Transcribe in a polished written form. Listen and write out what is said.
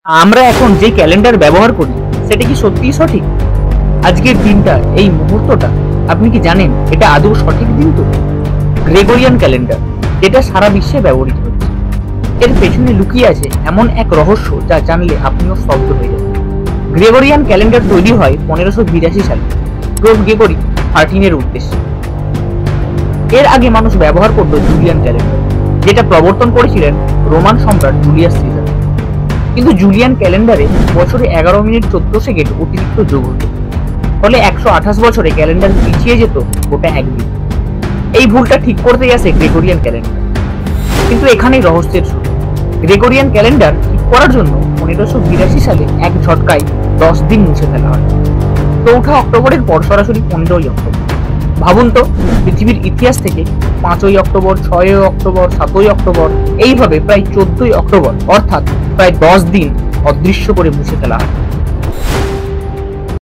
আমরা এখন যে ক্যালেন্ডার ব্যবহার করি সেটা কি সত্যিই সঠিক? আজকের দিনটা, এই মুহূর্তটা, আপনি কি জানেন এটা আদৌ সঠিক দিন তো? গ্রেগরিয়ান ক্যালেন্ডার, যেটা সারা বিশ্বে ব্যবহৃত হচ্ছে, এর পেছনে লুকিয়ে আছে এমন এক রহস্য যা জানলে আপনিও স্তব্ধ হয়ে যাবেন। গ্রেগরিয়ান ক্যালেন্ডার তৈরি হয় 1582 সালে পোপ গ্রেগরি 13 উদ্দেশ্যে। এর আগে মানুষ ব্যবহার করত জুলিয়ান ক্যালেন্ডার, যেটা প্রবর্তন করেছিলেন রোমান সম্রাট জুলিয়াস সিজার। কিন্তু জুলিয়ান ক্যালেন্ডারে বছরে 11 মিনিট 14 সেকেন্ড অতিরিক্ত যোগ হতো, ফলে 128 বছরে ক্যালেন্ডার পিছিয়ে যেত গোটা একদিন। এই ভুলটা ঠিক করতেই আসে গ্রেগরিয়ান ক্যালেন্ডার। কিন্তু এখানেই রহস্যের শুরু। গ্রেগরিয়ান ক্যালেন্ডার ঠিক করার জন্য 1582 সালে এক ঝটকায় 10 দিন মুছে ফেলা হয়। 4 অক্টোবরের পর সরাসরি 15ই অক্টোবর। ভাবুন তো, পৃথিবীর ইতিহাস থেকে 5ই অক্টোবর, 6ই অক্টোবর, 7ই অক্টোবর, এইভাবে প্রায় 14ই অক্টোবর, অর্থাৎ প্রায় 10 দিন অদৃশ্য করে মুছে ফেলা হয়।